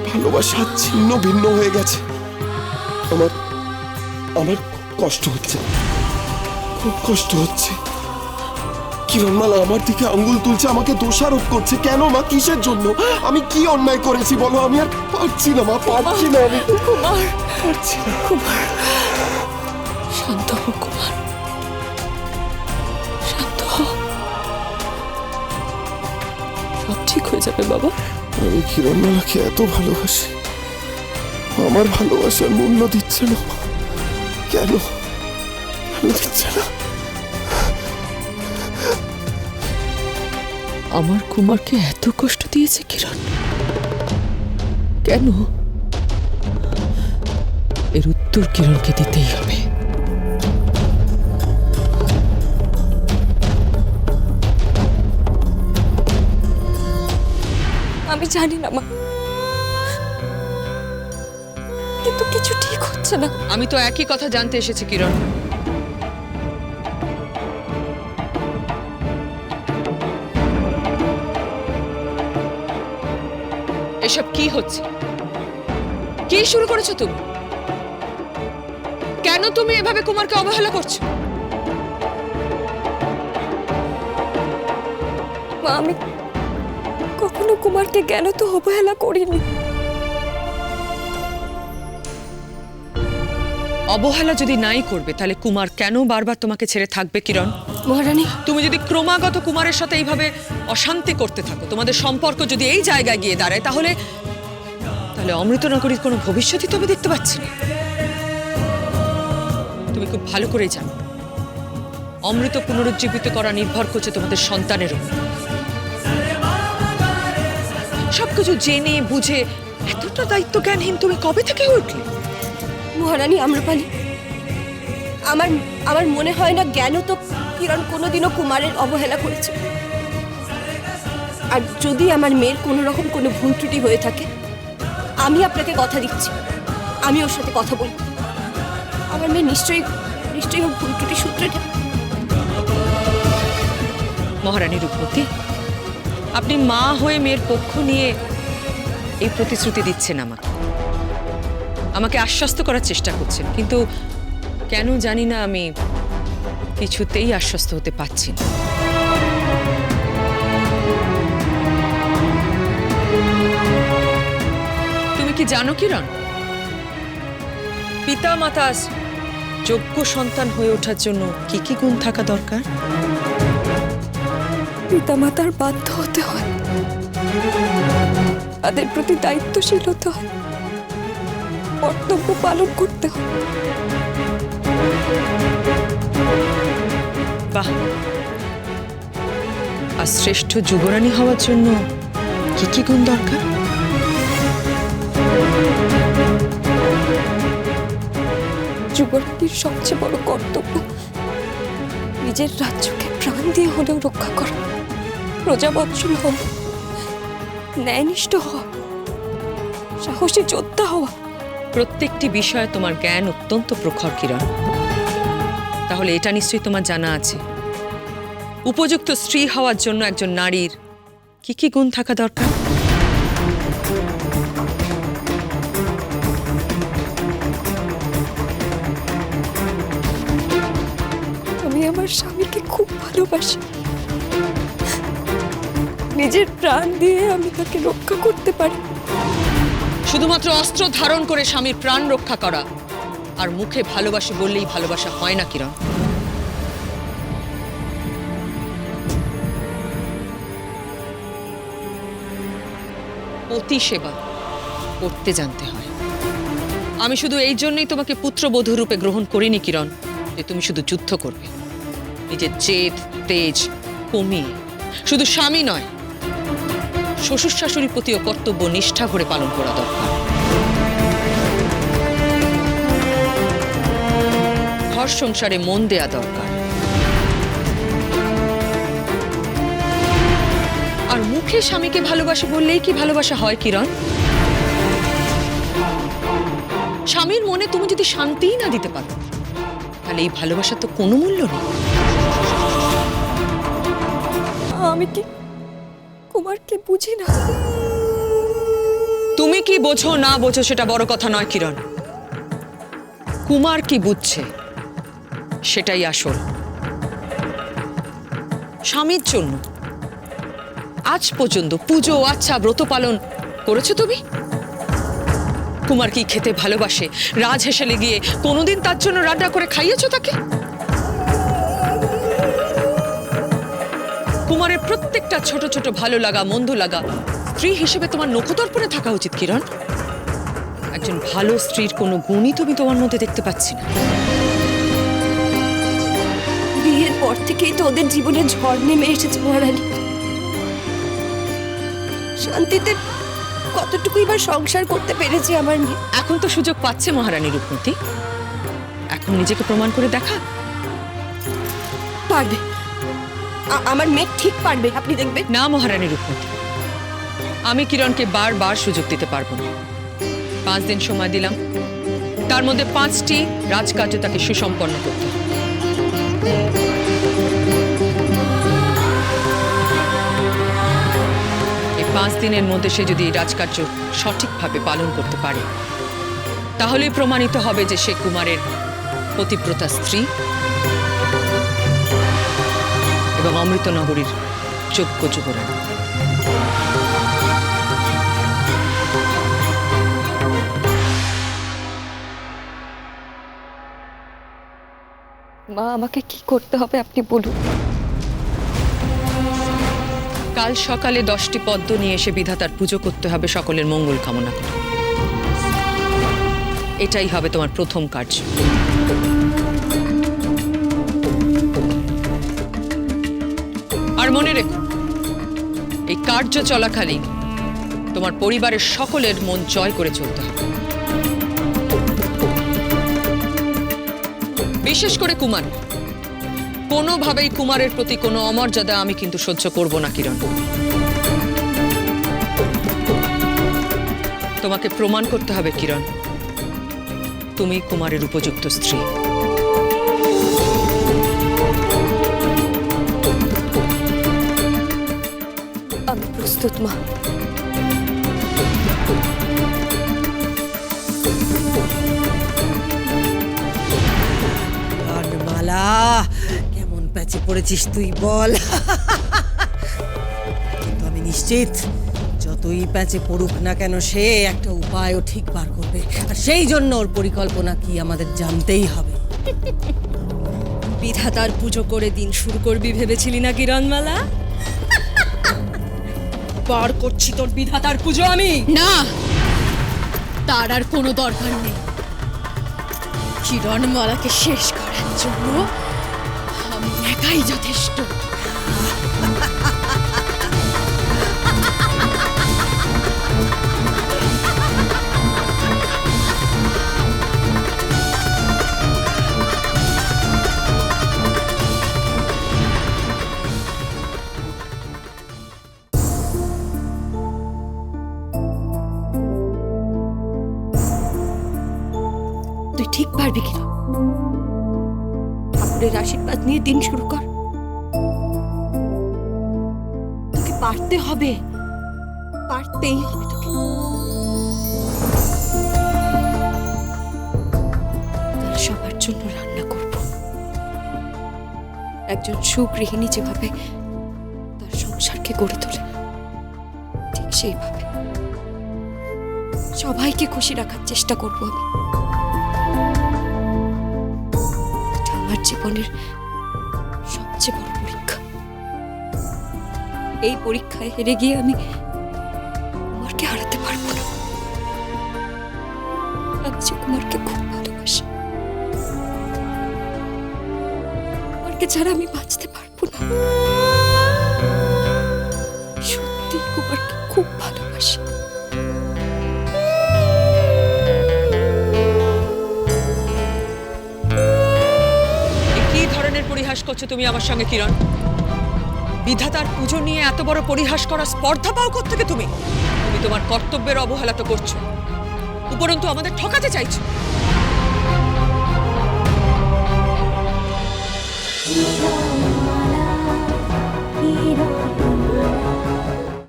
ভালোবাসা ছিন্ন ভিন্ন হয়ে গেছে। আমার আমার কষ্ট হচ্ছে, খুব কষ্ট হচ্ছে। কিরণমালা আমার দিকে আঙ্গুল তুলছে, আমাকে দোষারোপ করছে। কেন মা, কিসের জন্য? আমি কি অন্যায় করেছি বলো? আমি আর পারছি না মা, পারছি না, আমি কুমার, পারছি না। কুমার, শান্ত হো কুমার, শান্ত হো। সব ঠিক হয়ে যাবে বাবা। আমি কিরণমালাকে এত ভালোবাসি, আমার ভালোবাসার মূল্য দিচ্ছে না মা। কেন কেন দিচ্ছে না? আমার কুমারকে এত কষ্ট দিয়েছে কিরণ, কেন? এর উত্তর কিরণকে দিতেই হবে। আমি জানি না মা, কিন্তু কিছু ঠিক হচ্ছে না। আমি তো একই কথা জানতে এসেছি কিরণ। এসব কি হচ্ছে? কি শুরু করেছো তুমি? কেন তুমি এভাবে কুমারকে অবহেলা করছো? মা, আমি কখনো কুমারকে জ্ঞান তো অবহেলা করিনি। অবহেলা যদি নাই করবে তাহলে কুমার কেন বারবার তোমাকে ছেড়ে থাকবে কিরণ? মহারানী, তুমি যদি ক্রমাগত কুমারের সাথে এইভাবে অশান্তি করতে থাকো, তোমাদের সম্পর্ক যদি এই জায়গায় গিয়ে দাঁড়ায়, তাহলে তাহলে অমৃতনগরীর কোনো ভবিষ্যৎই তো আমি দেখতে পাচ্ছি না। তুমি খুব ভালো করেই জানো অমৃত পুনরুজ্জীবিত করা নির্ভর করছে তোমাদের সন্তানের উপর। সবকিছু জেনে বুঝে এতটা দায়িত্ব জ্ঞানহীন তুমি কবে থেকে উঠলে? মহারানী আম্রপালি, আমার মনে হয় না জ্ঞান তো কিরণ কোনোদিনও কুমারের অবহেলা করেছে। আর যদি আমার মেয়ের কোনো রকম কোনো ভুল ত্রুটি হয়ে থাকে, আমি আপনাকে কথা দিচ্ছি, আমি ওর সাথে কথা বলব। আমার মেয়ে নিশ্চয়ই ওর ভুল ত্রুটি সূত্রে নেবে। মহারানী রূপবতী, আপনি মা হয়ে মেয়ের পক্ষ নিয়ে এই প্রতিশ্রুতি দিচ্ছেন আমাকে আশ্বস্ত করার চেষ্টা করছেন, কিন্তু কেন জানি না আমি কিছুতেই আশ্বস্ত হতে পারছি না। তুমি কি জানো কিরণ, পিতা মাতা যোগ্য সন্তান হয়ে ওঠার জন্য কি কি গুণ থাকা দরকার? পিতামাতার বাধ্য হতে হয়, তাদের প্রতি দায়িত্বশীল হতে হয়, কর্তব্য পালন করতে হয়। বাহ, আর শ্রেষ্ঠ যুবরানী হওয়ার জন্য কি কি গুণ দরকার? যুবরানীর সবচেয়ে বড় কর্তব্য নিজের রাজ্যকে প্রাণ দিয়ে হলেও রক্ষা করা, প্রজাবৎসল হওয়া, ন্যায়নিষ্ঠ হওয়া, সাহসী যোদ্ধা হওয়া। প্রত্যেকটি বিষয়ে তোমার জ্ঞান অত্যন্ত প্রখর কিরণ। তাহলে এটা নিশ্চয়ই তোমার জানা আছে উপযুক্ত স্ত্রী হওয়ার জন্য একজন নারীর কি কি গুণ থাকা দরকার? আমি আমার স্বামীকে খুব ভালোবাসি, নিজের প্রাণ দিয়ে আমি তাকে রক্ষা করতে পারি। শুধুমাত্র অস্ত্র ধারণ করে স্বামীর প্রাণ রক্ষা করা আর মুখে ভালোবাসি বললেই ভালোবাসা হয় না কিরণ। পতি সেবা করতে জানতে হয়। আমি শুধু এই জন্যই তোমাকে পুত্রবধূ রূপে গ্রহণ করিনি কিরণ, যে তুমি শুধু যুদ্ধ করবে, নিজের জেদ তেজ কমিয়ে। শুধু স্বামী নয়, শ্বশুর শাশুড়ির প্রতিও কর্তব্য নিষ্ঠা ভরে পালন করা দরকার। ঘর সংসারে মন দেয়া দরকার। আর মুখে স্বামীকে ভালোবাসি বললেই কি ভালোবাসা হয় কিরণ? স্বামীর মনে তুমি যদি শান্তিই না দিতে পারো, তাহলে এই ভালোবাসার তো কোনো মূল্য নেই। আমি কি কুমারকে বুঝি না? তুমি কি বোঝো না বোঝো সেটা বড় কথা নয় কিরণ, কুমার কি বুঝছে সেটাই আসল। স্বামীর জন্য আজ পর্যন্ত পুজো আচ্ছা ব্রত পালন করেছো তুমি? কুমার কি খেতে ভালোবাসে, রাজহেসেলে গিয়ে কোনোদিন তার জন্য রান্না করে খাইয়েছো তাকে? কুমারের প্রত্যেকটা ছোট ছোট ভালো লাগা মন্দ লাগা স্ত্রী হিসেবে তোমার নখদর্পণে থাকা উচিত কিরণ। একজন ভালো স্ত্রীর কোনো গুণই তুমি তোমার মধ্যে দেখতে পাচ্ছি না। বিয়ের পর থেকেই তো ওদের জীবনে ঝড় নেমে এসেছে মহারানী। শান্তিতে কতটুকু এবার সংসার করতে পেরেছে আমার মেয়ে। এখন তো সুযোগ পাচ্ছে মহারানী রূপমতী, এখন নিজেকে প্রমাণ করে দেখা। পারবে, আমার মেয়ে ঠিক পারবে, আপনি দেখবেন। না মহারানী রূপমতী, আমি কিরণকে বারবার সুযোগ দিতে পারবো না। 5 দিন সময় দিলাম, তার মধ্যে 5টি রাজকার্য তাকে সুসম্পন্ন করতে হবে। এই 5 দিনের মধ্যে সে যদি এই রাজকার্য সঠিকভাবে পালন করতে পারে, তাহলেই প্রমাণিত হবে যে সে কুমারের পতিব্রতা স্ত্রী এবং অমৃতনগরীর যোগ্য যুবরানী। মা, আমাকে কি করতে হবে আপনি বলুন। কাল সকালে 10টি পদ্ম নিয়ে এসে বিধাতার পুজো করতে হবে সকলের মঙ্গল কামনা করে। এটাই হবে তোমার প্রথম কার্য। আর মনে রেখো, এই কার্য চলাকালীন তোমার পরিবারের সকলের মন জয় করে চলতে হবে, বিশেষ করে কুমার। কোনোভাবেই কুমারের প্রতি কোনো অমর্যাদা আমি কিন্তু সহ্য করব না কিরণ। তোমাকে প্রমাণ করতে হবে কিরণ, তুমি কুমারের উপযুক্ত স্ত্রী। আমি প্রস্তুত মা। মালা, কেমন প্যাচে পড়েছিস তুই বল। কিন্তু আমি নিশ্চিত যতই প্যাচে পড়ুক না কেন সে একটা উপায়ও ঠিক বার করবে, আর সেই জন্য ওর পরিকল্পনা কি আমাদের জানতেই হবে। বিধাতার পুজো করে দিন শুরু করবি ভেবেছিলি না কিরণমালা? বার করছি তোর বিধাতার পুজো আমি। না, তার আর কোনো দরকার নেই। কিরণমালাকে শেষ করার জন্য আমি একাই যথেষ্ট। তুই ঠিক পারবি কিনা? ঠাকুরের আশীর্বাদ নিয়ে দিন শুরু কর। তোকে পারতে হবে, পারতেই হবে তোকে। কাল সবার জন্য রান্না করব। একজন সুগৃহিণী যেভাবে তার সংসারকে গড়ে তোলে, ঠিক সেইভাবে সবাইকে খুশি রাখার চেষ্টা করব আমি। এটা আমার জীবনের সবচেয়ে বড় পরীক্ষা। এই পরীক্ষায় হেরে গিয়ে আমি কুমারকে হারাতে পারবো না। আমি যে কুমারকে খুব ভালোবাসি, কুমারকে ছাড়া আমি বাঁচতে পারবো না। সত্যি কুমারকে খুব ভালোবাসি। কি ধরনের পরিহাস করছো তুমি আমার সঙ্গে কিরণ? বিধাতার পুজো নিয়ে এত বড় পরিহাস করা স্পর্ধা পাও কোত্থেকে তুমি? তুমি তোমার কর্তব্যের অবহেলা তো করছো, উপরন্তু আমাদের ঠকাতে চাইছো।